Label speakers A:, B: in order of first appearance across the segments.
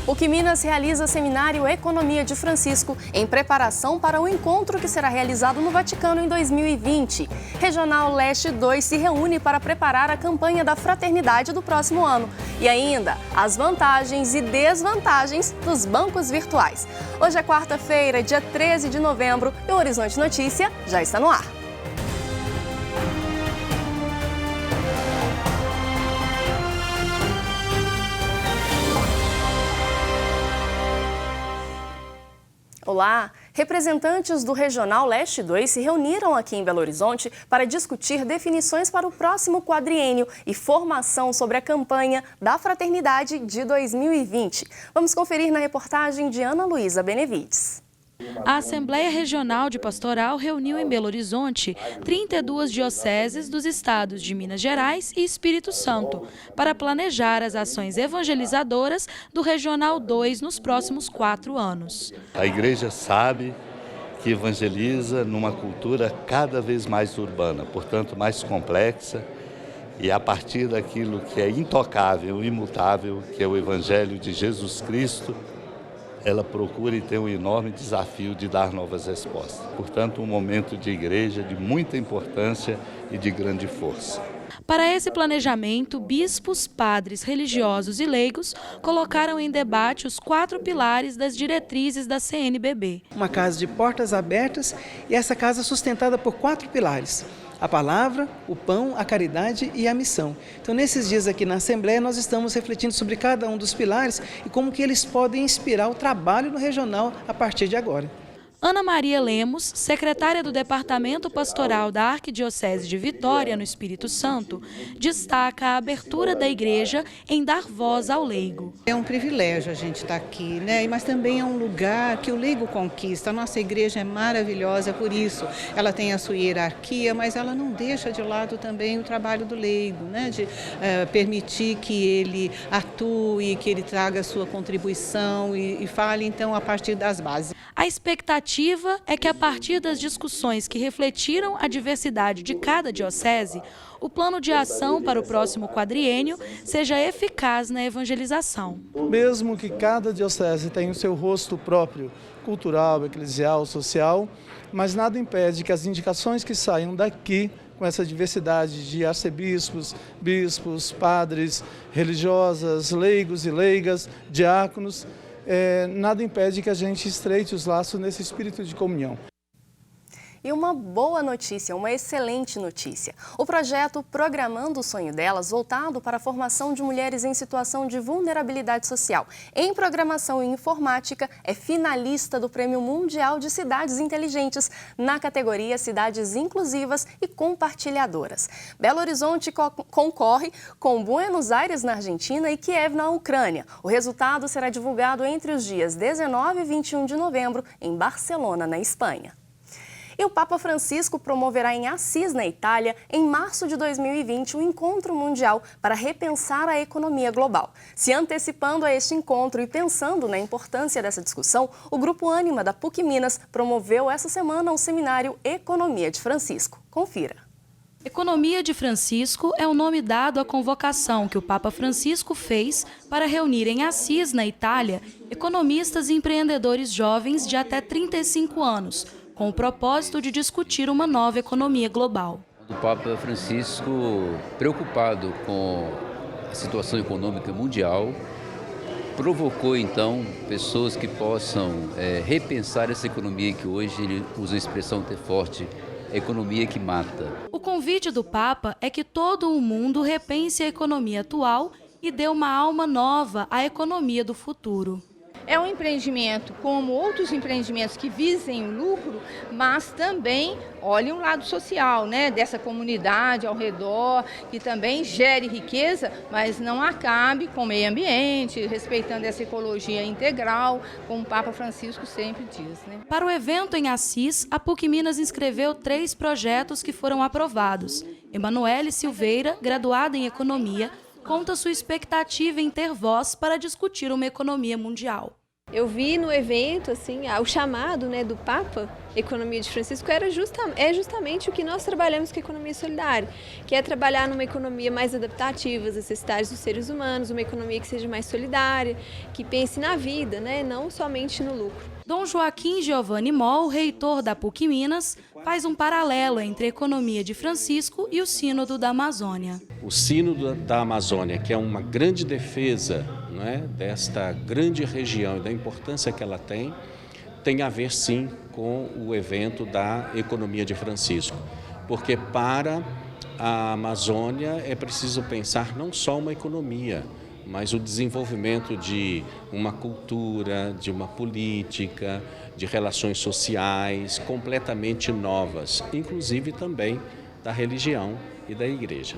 A: PUC Minas realiza seminário Economia de Francisco em preparação para o encontro que será realizado no Vaticano em 2020. Regional Leste 2 se reúne para preparar a campanha da fraternidade do próximo ano. E ainda, as vantagens e desvantagens dos bancos virtuais. Hoje é quarta-feira, dia 13 de novembro, e o Horizonte Notícia já está no ar. Olá! Representantes do Regional Leste 2 se reuniram aqui em Belo Horizonte para discutir definições para o próximo quadriênio e formação sobre a campanha da Fraternidade de 2020. Vamos conferir na reportagem de Ana Luísa Benevides.
B: A Assembleia Regional de Pastoral reuniu em Belo Horizonte 32 dioceses dos estados de Minas Gerais e Espírito Santo para planejar as ações evangelizadoras do Regional 2 nos próximos 4 anos.
C: A igreja sabe que evangeliza numa cultura cada vez mais urbana, portanto mais complexa, e a partir daquilo que é intocável, imutável, que é o Evangelho de Jesus Cristo, ela procura e tem um enorme desafio de dar novas respostas. Portanto, um momento de igreja de muita importância e de grande força.
B: Para esse planejamento, bispos, padres, religiosos e leigos colocaram em debate os 4 pilares das diretrizes da CNBB.
D: Uma casa de portas abertas e essa casa sustentada por 4 pilares. A palavra, o pão, a caridade e a missão. Então, nesses dias aqui na Assembleia, nós estamos refletindo sobre cada um dos pilares e como que eles podem inspirar o trabalho no regional a partir de agora.
B: Ana Maria Lemos, secretária do Departamento Pastoral da Arquidiocese de Vitória, no Espírito Santo, destaca a abertura da igreja em dar voz ao leigo.
E: É um privilégio a gente estar aqui, né? Mas também é um lugar que o leigo conquista. A nossa igreja é maravilhosa por isso. Ela tem a sua hierarquia, mas ela não deixa de lado também o trabalho do leigo, né? De permitir que ele atue, que ele traga a sua contribuição e fale, então, a partir das bases.
B: A expectativa é que, a partir das discussões que refletiram a diversidade de cada diocese, o plano de ação para o próximo quadriênio seja eficaz na evangelização.
F: Mesmo que cada diocese tenha o seu rosto próprio, cultural, eclesial, social, mas nada impede que as indicações que saiam daqui, com essa diversidade de arcebispos, bispos, padres, religiosas, leigos e leigas, diáconos, nada impede que a gente estreite os laços nesse espírito de comunhão.
A: E uma boa notícia, uma excelente notícia. O projeto Programando o Sonho Delas, voltado para a formação de mulheres em situação de vulnerabilidade social em programação e informática, é finalista do Prêmio Mundial de Cidades Inteligentes na categoria Cidades Inclusivas e Compartilhadoras. Belo Horizonte concorre com Buenos Aires, na Argentina, e Kiev, na Ucrânia. O resultado será divulgado entre os dias 19 e 21 de novembro, em Barcelona, na Espanha. E o Papa Francisco promoverá em Assis, na Itália, em março de 2020, um encontro mundial para repensar a economia global. Se antecipando a este encontro e pensando na importância dessa discussão, o Grupo Ânima da PUC Minas promoveu essa semana o seminário Economia de Francisco. Confira.
B: Economia de Francisco é o nome dado à convocação que o Papa Francisco fez para reunir em Assis, na Itália, economistas e empreendedores jovens de até 35 anos, com o propósito de discutir uma nova economia global.
G: O Papa Francisco, preocupado com a situação econômica mundial, provocou então pessoas que possam repensar essa economia que hoje ele usa a expressão até forte, a economia que mata.
B: O convite do Papa é que todo o mundo repense a economia atual e dê uma alma nova à economia do futuro.
H: É um empreendimento como outros empreendimentos que visem o lucro, mas também olhe um lado social, né, dessa comunidade ao redor, que também gere riqueza, mas não acabe com o meio ambiente, respeitando essa ecologia integral, como o Papa Francisco sempre diz, né?
B: Para o evento em Assis, a PUC Minas inscreveu 3 projetos que foram aprovados. Emanuele Silveira, graduada em Economia, conta sua expectativa em ter voz para discutir uma economia mundial.
I: Eu vi no evento, assim, o chamado, né, do Papa, Economia de Francisco, é justamente o que nós trabalhamos com a economia solidária, que é trabalhar numa economia mais adaptativa às necessidades dos seres humanos, uma economia que seja mais solidária, que pense na vida, né, não somente no lucro.
B: Dom Joaquim Giovanni Moll, reitor da PUC Minas, faz um paralelo entre a economia de Francisco e o Sínodo da Amazônia.
J: O Sínodo da Amazônia, que é uma grande defesa, né, desta grande região e da importância que ela tem a ver sim com o evento da economia de Francisco. Porque para a Amazônia é preciso pensar não só uma economia, mas o desenvolvimento de uma cultura, de uma política, de relações sociais completamente novas, inclusive também da religião e da igreja.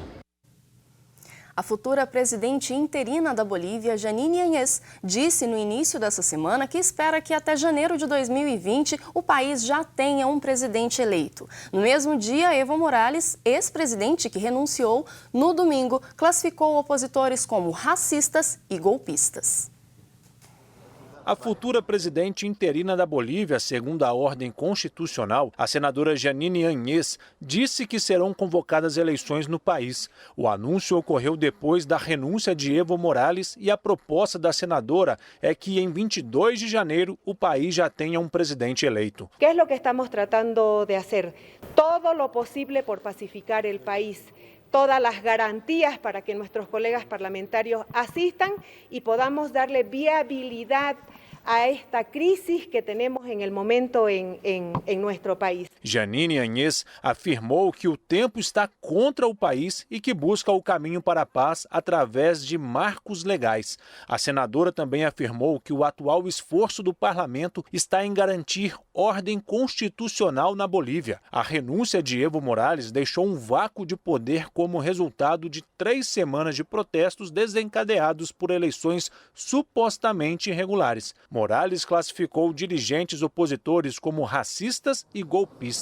A: A futura presidente interina da Bolívia, Janine Áñez, disse no início dessa semana que espera que até janeiro de 2020 o país já tenha um presidente eleito. No mesmo dia, Evo Morales, ex-presidente que renunciou, no domingo, classificou opositores como racistas e golpistas.
K: A futura presidente interina da Bolívia, segundo a ordem constitucional, a senadora Janine Áñez, disse que serão convocadas eleições no país. O anúncio ocorreu depois da renúncia de Evo Morales e a proposta da senadora é que em 22 de janeiro o país já tenha um presidente eleito.
L: ¿Qué es lo que estamos tratando de hacer? Todo lo posible por pacificar el país. Todas las garantías para que nuestros colegas parlamentarios asistan y podamos darle viabilidad a esta crisis que tenemos en el momento en nuestro país.
K: Janine Áñez afirmou que o tempo está contra o país e que busca o caminho para a paz através de marcos legais. A senadora também afirmou que o atual esforço do parlamento está em garantir ordem constitucional na Bolívia. A renúncia de Evo Morales deixou um vácuo de poder como resultado de 3 semanas de protestos desencadeados por eleições supostamente irregulares. Morales classificou dirigentes opositores como racistas e golpistas.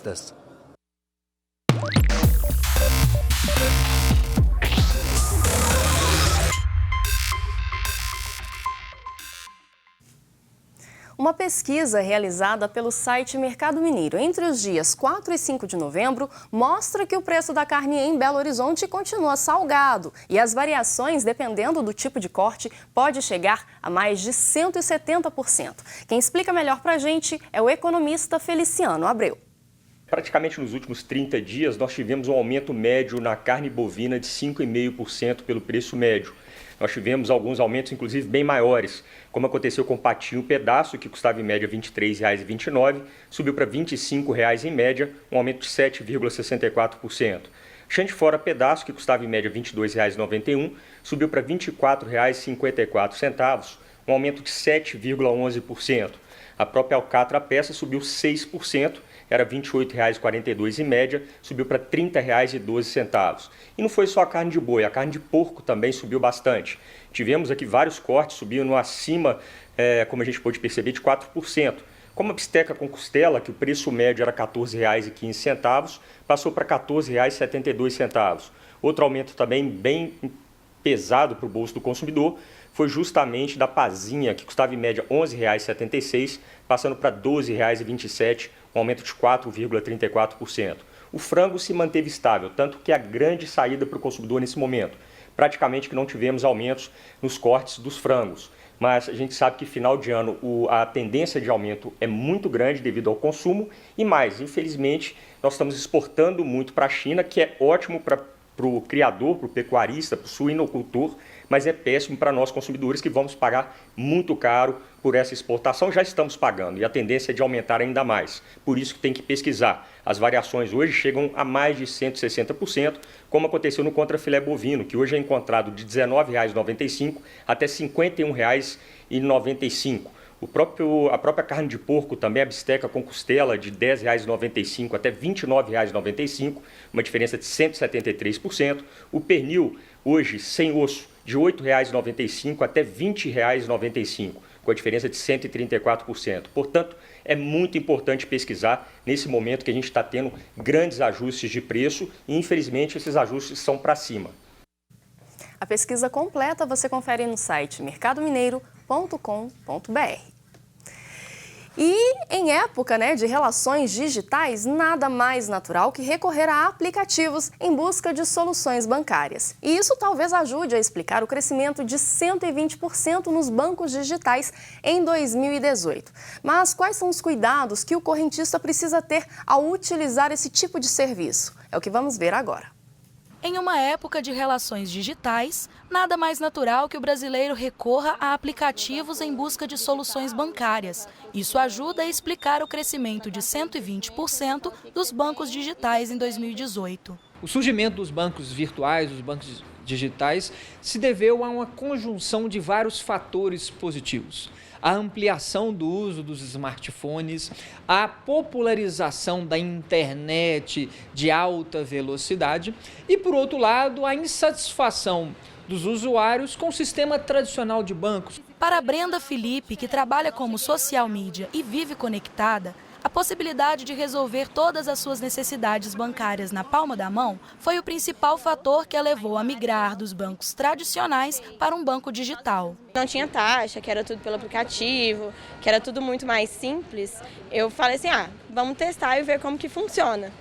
A: Uma pesquisa realizada pelo site Mercado Mineiro entre os dias 4 e 5 de novembro mostra que o preço da carne em Belo Horizonte continua salgado e as variações, dependendo do tipo de corte, pode chegar a mais de 170%. Quem explica melhor para a gente é o economista Feliciano Abreu.
M: Praticamente nos últimos 30 dias nós tivemos um aumento médio na carne bovina de 5,5% pelo preço médio. Nós tivemos alguns aumentos, inclusive, bem maiores, como aconteceu com o patinho pedaço, que custava em média R$ 23,29, subiu para R$ 25,00 em média, um aumento de 7,64%. Chante fora pedaço, que custava em média R$ 22,91, subiu para R$ 24,54, um aumento de 7,11%. A própria alcatra peça subiu 6%, era R$ 28,42 em média, subiu para R$ 30,12. E não foi só a carne de boi, a carne de porco também subiu bastante. Tivemos aqui vários cortes subindo acima, como a gente pôde perceber, de 4%. Como a bisteca com costela, que o preço médio era R$ 14,15, passou para R$ 14,72. Outro aumento também bem pesado para o bolso do consumidor foi justamente da pazinha, que custava em média R$ 11,76, passando para R$ 12,27, um aumento de 4,34%. O frango se manteve estável, tanto que a grande saída para o consumidor nesse momento. Praticamente que não tivemos aumentos nos cortes dos frangos. Mas a gente sabe que final de ano a tendência de aumento é muito grande devido ao consumo e mais, infelizmente, nós estamos exportando muito para a China, que é ótimo para o criador, para o pecuarista, para o suinocultor, mas é péssimo para nós consumidores que vamos pagar muito caro por essa exportação. Já estamos pagando e a tendência é de aumentar ainda mais. Por isso que tem que pesquisar. As variações hoje chegam a mais de 160%, como aconteceu no contrafilé bovino, que hoje é encontrado de R$ 19,95 até R$ 51,95. A própria carne de porco, também a bisteca com costela, de R$ 10,95 até R$ 29,95, uma diferença de 173%. O pernil, hoje, sem osso, de R$ 8,95 até R$ 20,95, com a diferença de 134%. Portanto, é muito importante pesquisar nesse momento que a gente está tendo grandes ajustes de preço e, infelizmente, esses ajustes são para cima.
A: A pesquisa completa você confere no site mercadomineiro.com.br. E em época, de relações digitais, nada mais natural que recorrer a aplicativos em busca de soluções bancárias. E isso talvez ajude a explicar o crescimento de 120% nos bancos digitais em 2018. Mas quais são os cuidados que o correntista precisa ter ao utilizar esse tipo de serviço? É o que vamos ver agora.
B: Em uma época de relações digitais, nada mais natural que o brasileiro recorra a aplicativos em busca de soluções bancárias. Isso ajuda a explicar o crescimento de 120% dos bancos digitais em 2018.
N: O surgimento dos bancos virtuais, dos bancos digitais, se deveu a uma conjunção de vários fatores positivos. A ampliação do uso dos smartphones, a popularização da internet de alta velocidade e, por outro lado, a insatisfação dos usuários com o sistema tradicional de bancos.
B: Para Brenda Felipe, que trabalha como social media e vive conectada, a possibilidade de resolver todas as suas necessidades bancárias na palma da mão foi o principal fator que a levou a migrar dos bancos tradicionais para um banco digital.
O: Não tinha taxa, que era tudo pelo aplicativo, que era tudo muito mais simples. Eu falei assim, vamos testar e ver como que funciona.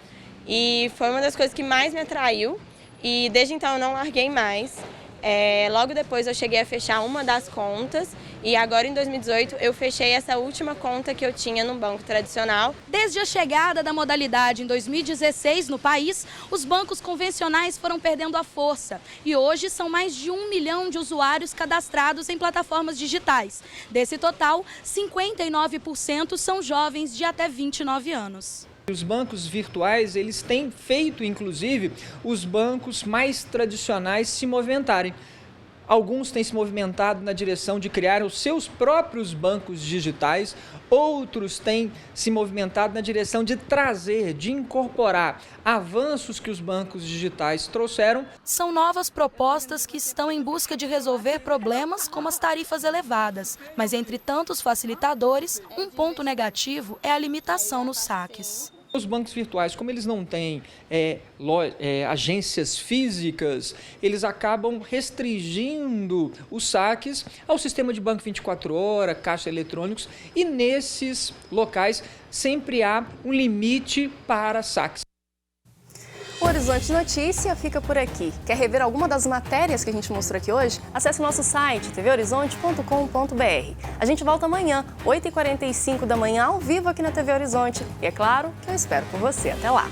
O: E foi uma das coisas que mais me atraiu e desde então eu não larguei mais. Logo depois eu cheguei a fechar uma das contas e agora em 2018 eu fechei essa última conta que eu tinha no banco tradicional.
B: Desde a chegada da modalidade em 2016 no país, os bancos convencionais foram perdendo a força e hoje são mais de 1 milhão de usuários cadastrados em plataformas digitais. Desse total, 59% são jovens de até 29 anos.
N: Os bancos virtuais, eles têm feito, inclusive, os bancos mais tradicionais se movimentarem. Alguns têm se movimentado na direção de criar os seus próprios bancos digitais, outros têm se movimentado na direção de trazer, de incorporar avanços que os bancos digitais trouxeram.
B: São novas propostas que estão em busca de resolver problemas como as tarifas elevadas, mas entre tantos facilitadores, um ponto negativo é a limitação nos saques.
N: Os bancos virtuais, como eles não têm agências físicas, eles acabam restringindo os saques ao sistema de banco 24 horas, caixa eletrônicos, e nesses locais sempre há um limite para saques.
A: O Horizonte Notícia fica por aqui. Quer rever alguma das matérias que a gente mostrou aqui hoje? Acesse o nosso site tvhorizonte.com.br. A gente volta amanhã, 8h45 da manhã, ao vivo aqui na TV Horizonte. E é claro que eu espero por você. Até lá!